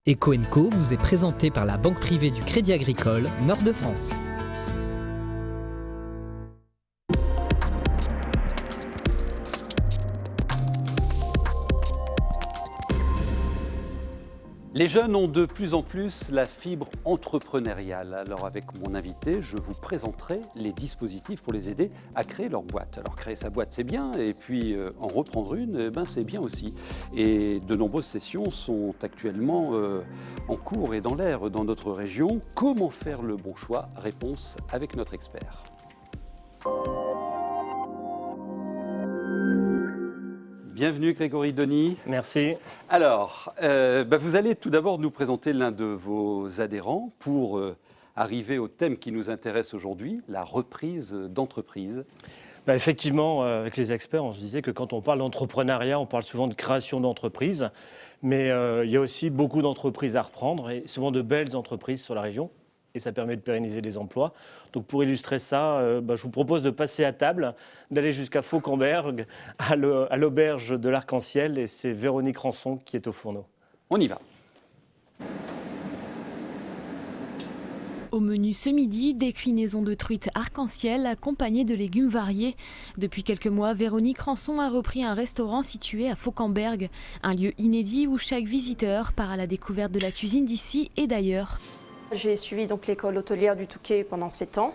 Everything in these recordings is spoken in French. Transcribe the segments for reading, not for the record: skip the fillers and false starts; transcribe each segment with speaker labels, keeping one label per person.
Speaker 1: Eco & Co vous est présenté par la Banque privée du Crédit Agricole Nord de France.
Speaker 2: Les jeunes ont de plus en plus la fibre entrepreneuriale. Alors avec mon invité, je vous présenterai les dispositifs pour les aider à créer leur boîte. Alors créer sa boîte, c'est bien, et puis en reprendre une, c'est bien aussi. Et de nombreuses sessions sont actuellement en cours et dans l'air dans notre région. Comment faire le bon choix? Réponse avec notre expert. Bienvenue Grégory Denis.
Speaker 3: Merci.
Speaker 2: Alors, vous allez tout d'abord nous présenter l'un de vos adhérents pour arriver au thème qui nous intéresse aujourd'hui, la reprise d'entreprise.
Speaker 3: Effectivement, avec les experts, on se disait que quand on parle d'entrepreneuriat, on parle souvent de création d'entreprises, mais il y a aussi beaucoup d'entreprises à reprendre et souvent de belles entreprises sur la région. Et ça permet de pérenniser des emplois. Donc pour illustrer ça, je vous propose de passer à table, d'aller jusqu'à Fauquemberg, à l'auberge de l'Arc-en-Ciel, et c'est Véronique Rançon qui est au fourneau.
Speaker 2: On y va.
Speaker 4: Au menu ce midi, déclinaison de truites arc-en-ciel accompagnée de légumes variés. Depuis quelques mois, Véronique Rançon a repris un restaurant situé à Fauquemberg, un lieu inédit où chaque visiteur part à la découverte de la cuisine d'ici et d'ailleurs.
Speaker 5: J'ai suivi donc l'école hôtelière du Touquet pendant 7 ans.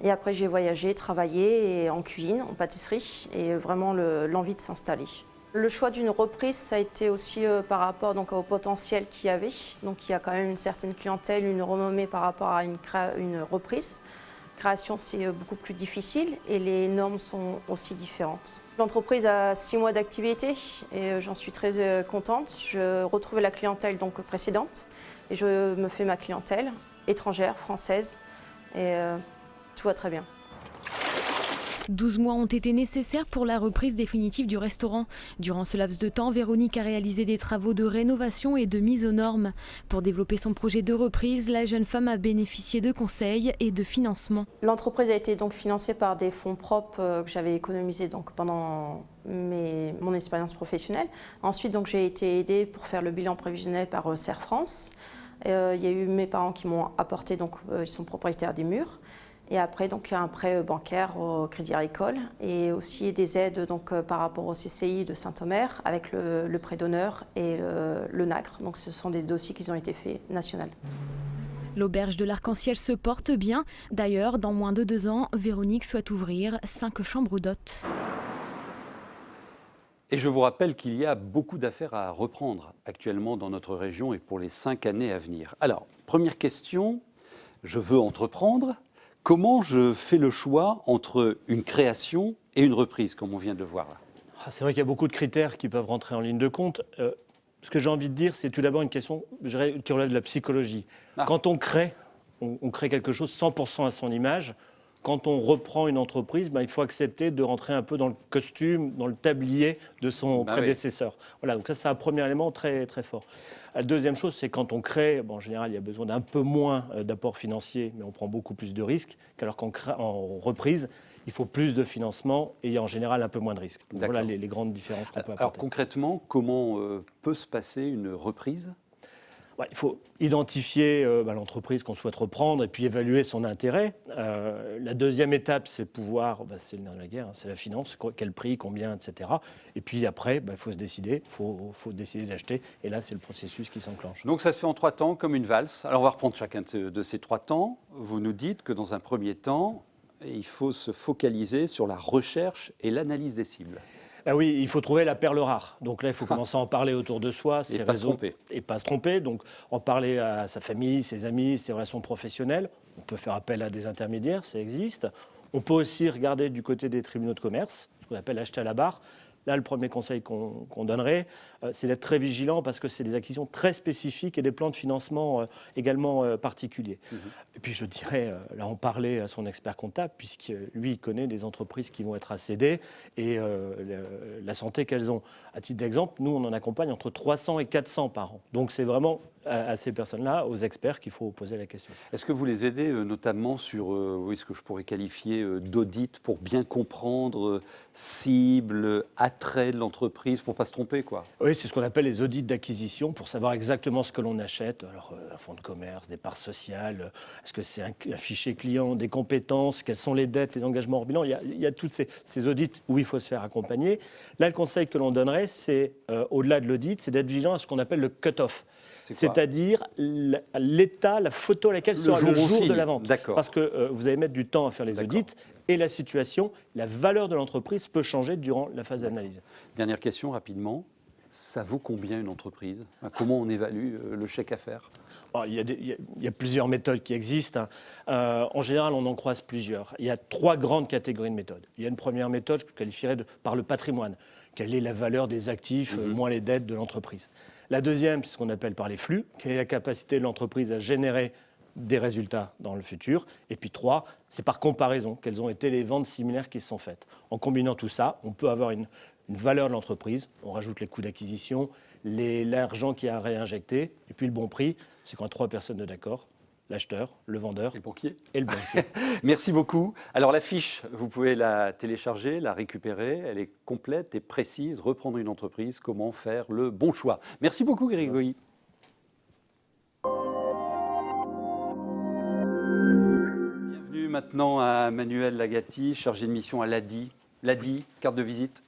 Speaker 5: Et après, j'ai voyagé, travaillé en cuisine, en pâtisserie, et vraiment l'envie de s'installer. Le choix d'une reprise, ça a été aussi par rapport donc, au potentiel qu'il y avait. Donc il y a quand même une certaine clientèle, une renommée par rapport à une reprise. Création, c'est beaucoup plus difficile et les normes sont aussi différentes. L'entreprise a 6 mois d'activité et j'en suis très contente. Je retrouve la clientèle donc précédente et je me fais ma clientèle étrangère, française et tout va très bien.
Speaker 4: 12 mois ont été nécessaires pour la reprise définitive du restaurant. Durant ce laps de temps, Véronique a réalisé des travaux de rénovation et de mise aux normes. Pour développer son projet de reprise, la jeune femme a bénéficié de conseils et de financement.
Speaker 5: L'entreprise a été donc financée par des fonds propres que j'avais économisés donc, pendant mon expérience professionnelle. Ensuite, donc, j'ai été aidée pour faire le bilan prévisionnel par Serre France. Il y a eu mes parents qui m'ont apporté, donc, ils sont propriétaires des murs. Et après, donc, un prêt bancaire au Crédit Agricole et aussi des aides donc, par rapport au CCI de Saint-Omer avec le prêt d'honneur et le NACRE. Donc, ce sont des dossiers qui ont été faits nationaux.
Speaker 4: L'auberge de l'Arc-en-Ciel se porte bien. D'ailleurs, dans moins de 2 ans, Véronique souhaite ouvrir 5 chambres d'hôtes.
Speaker 2: Et je vous rappelle qu'il y a beaucoup d'affaires à reprendre actuellement dans notre région et pour les 5 années à venir. Alors, première question, je veux entreprendre. Comment je fais le choix entre une création et une reprise, comme on vient de le voir là?
Speaker 3: C'est vrai qu'il y a beaucoup de critères qui peuvent rentrer en ligne de compte. Ce que j'ai envie de dire, c'est tout d'abord une question qui relève de la psychologie. Quand on crée, on crée quelque chose 100% à son image. Quand on reprend une entreprise, il faut accepter de rentrer un peu dans le costume, dans le tablier de son prédécesseur. Oui. Voilà, donc ça, c'est un premier élément très, très fort. La deuxième chose, c'est quand on crée, en général, il y a besoin d'un peu moins d'apport financier, mais on prend beaucoup plus de risques, qu'alors qu'en reprise, il faut plus de financement et il y a en général un peu moins de risques. Donc voilà les grandes différences qu'on peut apporter.
Speaker 2: Alors concrètement, comment peut se passer une reprise ?
Speaker 3: Il faut identifier l'entreprise qu'on souhaite reprendre et puis évaluer son intérêt. La deuxième étape, c'est pouvoir, c'est le nerf de la guerre, c'est la finance, quel prix, combien, etc. Et puis après, il faut se décider, faut décider d'acheter. Et là, c'est le processus qui s'enclenche.
Speaker 2: Donc ça se fait en 3 temps, comme une valse. Alors on va reprendre chacun de ces 3 temps. Vous nous dites que dans un premier temps, il faut se focaliser sur la recherche et l'analyse des cibles.
Speaker 3: Oui, il faut trouver la perle rare. Donc là, il faut commencer à en parler autour de soi.
Speaker 2: Et pas se tromper.
Speaker 3: Et pas se tromper. Donc en parler à sa famille, ses amis, ses relations professionnelles. On peut faire appel à des intermédiaires, ça existe. On peut aussi regarder du côté des tribunaux de commerce, ce qu'on appelle acheter à la barre. Là, le premier conseil qu'on donnerait, c'est d'être très vigilant parce que c'est des acquisitions très spécifiques et des plans de financement également particuliers. Et puis, je dirais, là, on parlait à son expert comptable, puisque lui, il connaît des entreprises qui vont être à céder et la santé qu'elles ont. À titre d'exemple, nous, on en accompagne entre 300 et 400 par an. Donc, c'est vraiment à ces personnes-là, aux experts qu'il faut poser la question.
Speaker 2: Est-ce que vous les aidez notamment sur ce que je pourrais qualifier d'audit pour bien comprendre cible, attrait de l'entreprise, pour ne pas se tromper, quoi?
Speaker 3: Oui, c'est ce qu'on appelle les audits d'acquisition, pour savoir exactement ce que l'on achète. Alors, un fonds de commerce, des parts sociales, est-ce que c'est un fichier client, des compétences, quelles sont les dettes, les engagements hors bilan. Il y a tous ces audits où il faut se faire accompagner. Là, le conseil que l'on donnerait, c'est, au-delà de l'audit, c'est d'être vigilant à ce qu'on appelle le cut-off. C'est-à-dire l'état, la photo à laquelle sera le jour de la vente. Parce que vous allez mettre du temps à faire les audits et la situation, la valeur de l'entreprise peut changer durant la phase d'analyse.
Speaker 2: Dernière question rapidement. Ça vaut combien une entreprise? Comment on évalue le chèque à faire?
Speaker 3: Il y a plusieurs méthodes qui existent. En général, on en croise plusieurs. Il y a 3 grandes catégories de méthodes. Il y a une première méthode que je qualifierais par le patrimoine. Quelle est la valeur des actifs, moins les dettes de l'entreprise. La deuxième, c'est ce qu'on appelle par les flux. Quelle est la capacité de l'entreprise à générer des résultats dans le futur. Et puis 3, c'est par comparaison. Quelles ont été les ventes similaires qui se sont faites. En combinant tout ça, on peut avoir une valeur de l'entreprise. On rajoute les coûts d'acquisition, l'argent qui a réinjecté, et puis le bon prix, c'est quand 3 personnes sont d'accord, l'acheteur, le vendeur et le banquier.
Speaker 2: Merci beaucoup. Alors la fiche, vous pouvez la télécharger, la récupérer, elle est complète et précise. Reprendre une entreprise, comment faire le bon choix. Merci beaucoup Grégory. Bienvenue maintenant à Manuel Lagatti, chargé de mission à l'ADI. L'ADI, carte de visite.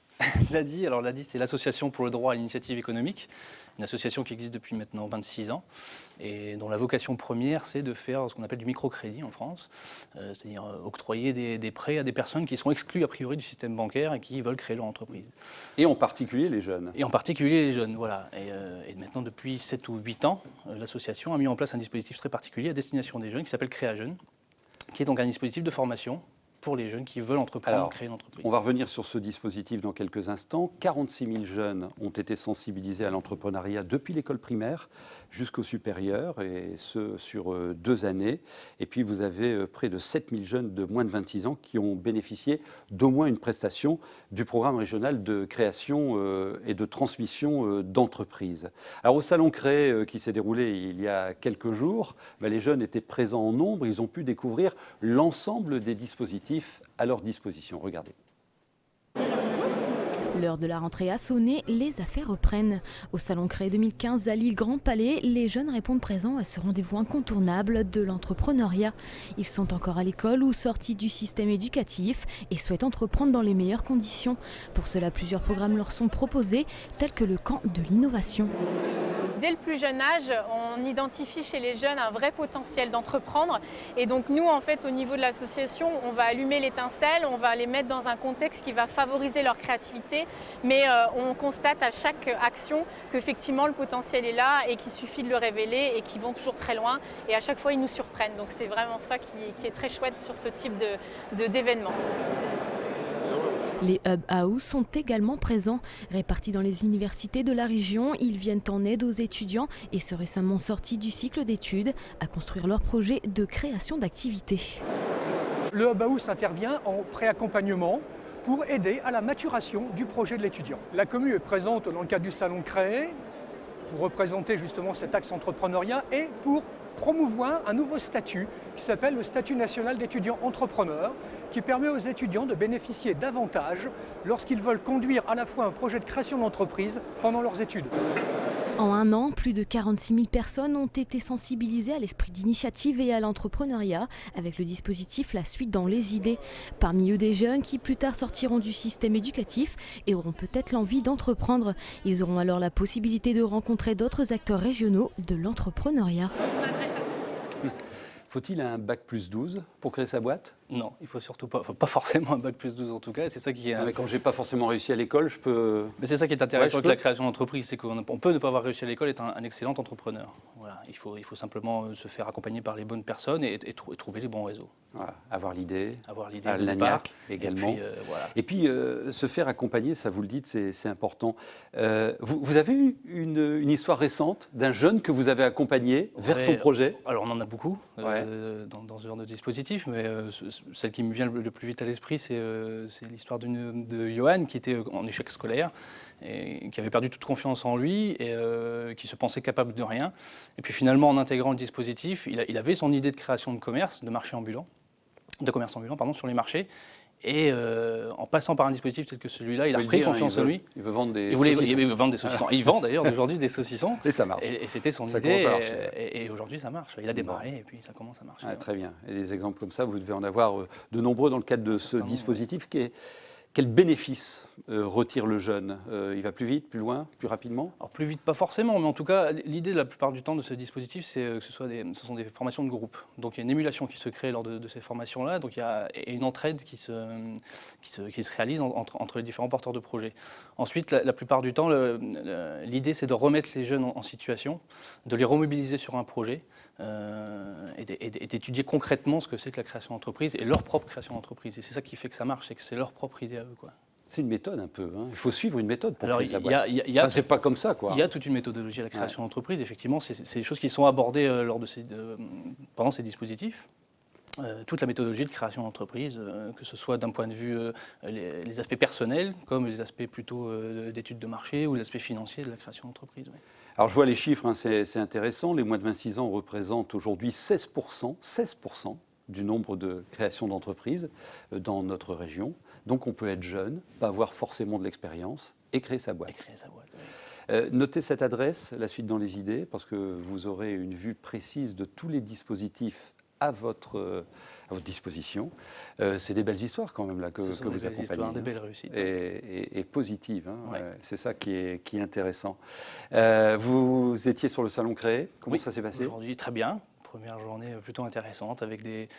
Speaker 6: L'ADI, alors l'ADI, c'est l'Association pour le droit à l'initiative économique, une association qui existe depuis maintenant 26 ans et dont la vocation première, c'est de faire ce qu'on appelle du microcrédit en France, c'est-à-dire octroyer des prêts à des personnes qui sont exclues a priori du système bancaire et qui veulent créer leur entreprise.
Speaker 2: Et en particulier les jeunes.
Speaker 6: Et en particulier les jeunes, voilà. Et maintenant, depuis 7 ou 8 ans, l'association a mis en place un dispositif très particulier à destination des jeunes qui s'appelle Créa-Jeunes, qui est donc un dispositif de formation pour les jeunes qui veulent entreprendre, créer une entreprise.
Speaker 2: On va revenir sur ce dispositif dans quelques instants. 46 000 jeunes ont été sensibilisés à l'entrepreneuriat depuis l'école primaire jusqu'au supérieur, et ce sur 2 années. Et puis vous avez près de 7 000 jeunes de moins de 26 ans qui ont bénéficié d'au moins une prestation du programme régional de création et de transmission d'entreprises. Alors au Salon Cré qui s'est déroulé il y a quelques jours, les jeunes étaient présents en nombre, ils ont pu découvrir l'ensemble des dispositifs à leur disposition. Regardez.
Speaker 4: L'heure de la rentrée a sonné, les affaires reprennent. Au Salon Cré 2015 à Lille Grand Palais, les jeunes répondent présents à ce rendez-vous incontournable de l'entrepreneuriat. Ils sont encore à l'école ou sortis du système éducatif et souhaitent entreprendre dans les meilleures conditions. Pour cela, plusieurs programmes leur sont proposés, tels que le camp de l'innovation.
Speaker 7: Dès le plus jeune âge, on identifie chez les jeunes un vrai potentiel d'entreprendre. Et donc nous, en fait, au niveau de l'association, on va allumer l'étincelle, on va les mettre dans un contexte qui va favoriser leur créativité. Mais on constate à chaque action qu'effectivement le potentiel est là et qu'il suffit de le révéler et qu'ils vont toujours très loin. Et à chaque fois, ils nous surprennent. Donc c'est vraiment ça qui est très chouette sur ce type d'événement.
Speaker 4: Les Hub House sont également présents. Répartis dans les universités de la région, ils viennent en aide aux étudiants et ceux récemment sortis du cycle d'études à construire leur projet de création d'activités.
Speaker 8: Le Hub House intervient en préaccompagnement pour aider à la maturation du projet de l'étudiant. La commune est présente dans le cadre du Salon Cré pour représenter justement cet axe entrepreneuriat et pour promouvoir un nouveau statut qui s'appelle le statut national d'étudiant entrepreneur, qui permet aux étudiants de bénéficier d'avantages lorsqu'ils veulent conduire à la fois un projet de création d'entreprise pendant leurs études.
Speaker 4: En 1 an, plus de 46 000 personnes ont été sensibilisées à l'esprit d'initiative et à l'entrepreneuriat avec le dispositif La Suite dans les idées. Parmi eux des jeunes qui plus tard sortiront du système éducatif et auront peut-être l'envie d'entreprendre. Ils auront alors la possibilité de rencontrer d'autres acteurs régionaux de l'entrepreneuriat.
Speaker 2: Faut-il un bac plus 12 pour créer sa boîte?
Speaker 6: Non, il faut surtout pas, pas forcément un bac plus 12 en tout cas. C'est ça qui est.
Speaker 2: Mais quand j'ai pas forcément réussi à l'école, je peux.
Speaker 6: Mais c'est ça qui est intéressant avec la création d'entreprise, c'est qu'on peut ne pas avoir réussi à l'école et être un excellent entrepreneur. Voilà, il faut simplement se faire accompagner par les bonnes personnes et trouver les bons réseaux.
Speaker 2: Voilà, avoir l'idée,
Speaker 6: de
Speaker 2: l'ANIAC également. Et puis se faire accompagner, ça vous le dites, c'est important. Vous avez eu une histoire récente d'un jeune que vous avez accompagné vers son projet?
Speaker 6: Alors on en a beaucoup dans ce genre de dispositif, mais celle qui me vient le plus vite à l'esprit, c'est l'histoire de Johan qui était en échec scolaire et qui avait perdu toute confiance en lui et qui se pensait capable de rien. Et puis finalement, en intégrant le dispositif, il avait son idée de création de commerce, de commerce ambulant, sur les marchés. Et en passant par un dispositif tel que celui-là, il a repris confiance en lui.
Speaker 2: Il veut vendre des
Speaker 6: saucissons. Il veut vendre des saucissons. Il vend d'ailleurs aujourd'hui des saucissons.
Speaker 2: Et ça marche.
Speaker 6: Et c'était son
Speaker 2: ça
Speaker 6: idée.
Speaker 2: Et
Speaker 6: aujourd'hui, ça marche. Il a démarré et puis ça commence à marcher.
Speaker 2: Ah, très bien. Et des exemples comme ça, vous devez en avoir de nombreux dans le cadre de ce dispositif quel bénéfice retire le jeune Il va plus vite, plus loin, plus rapidement?
Speaker 6: Alors plus vite, pas forcément, mais en tout cas, l'idée la plupart du temps de ce dispositif, c'est que ce sont des formations de groupe. Donc il y a une émulation qui se crée lors de ces formations-là, donc il y a une entraide qui se réalise entre les différents porteurs de projets. Ensuite, la plupart du temps, l'idée, c'est de remettre les jeunes en situation, de les remobiliser sur un projet et d'étudier concrètement ce que c'est que la création d'entreprise et leur propre création d'entreprise. Et c'est ça qui fait que ça marche, c'est que c'est leur propre idée à eux, quoi.
Speaker 2: C'est une méthode un peu. Il faut suivre une méthode pour créer sa
Speaker 6: boîte.
Speaker 2: C'est pas comme ça, quoi.
Speaker 6: Il y a toute une méthodologie à la création d'entreprise. Effectivement, c'est des choses qui sont abordées pendant ces dispositifs. Toute la méthodologie de création d'entreprise, que ce soit d'un point de vue les aspects personnels, comme les aspects plutôt d'études de marché ou les aspects financiers de la création d'entreprise. Ouais.
Speaker 2: Alors je vois les chiffres, c'est intéressant. Les moins de 26 ans représentent aujourd'hui 16% du nombre de créations d'entreprises dans notre région. Donc on peut être jeune, pas avoir forcément de l'expérience et créer sa boîte. Notez cette adresse, la suite dans les idées, parce que vous aurez une vue précise de tous les dispositifs à votre disposition. C'est des belles histoires quand même là, que vous accompagnez.
Speaker 6: Des belles réussites.
Speaker 2: Et positives.
Speaker 6: Ouais.
Speaker 2: C'est ça qui est intéressant. Vous étiez sur le salon Créé. Comment ça s'est passé?
Speaker 6: Aujourd'hui, très bien. Première journée plutôt intéressante avec des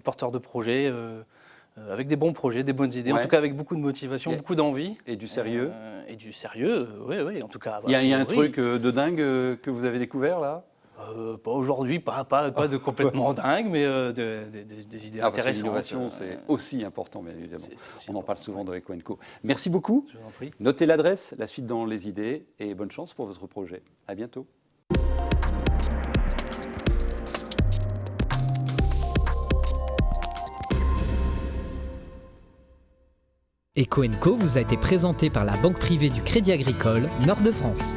Speaker 6: porteurs de projets. Avec des bons projets, des bonnes idées, en tout cas avec beaucoup de motivation, beaucoup d'envie.
Speaker 2: Et du sérieux.
Speaker 6: Oui, en tout tout cas.
Speaker 2: Il y a un truc de dingue que vous avez découvert là?
Speaker 6: Pas aujourd'hui, pas de complètement dingue, mais des idées intéressantes.
Speaker 2: L'innovation, c'est aussi important, bien évidemment. On en parle souvent dans Eco & Co. Merci beaucoup.
Speaker 6: Je vous en prie.
Speaker 2: Notez l'adresse, la suite dans les idées, et bonne chance pour votre projet. À bientôt.
Speaker 1: Eco & Co vous a été présenté par la Banque privée du Crédit Agricole Nord de France.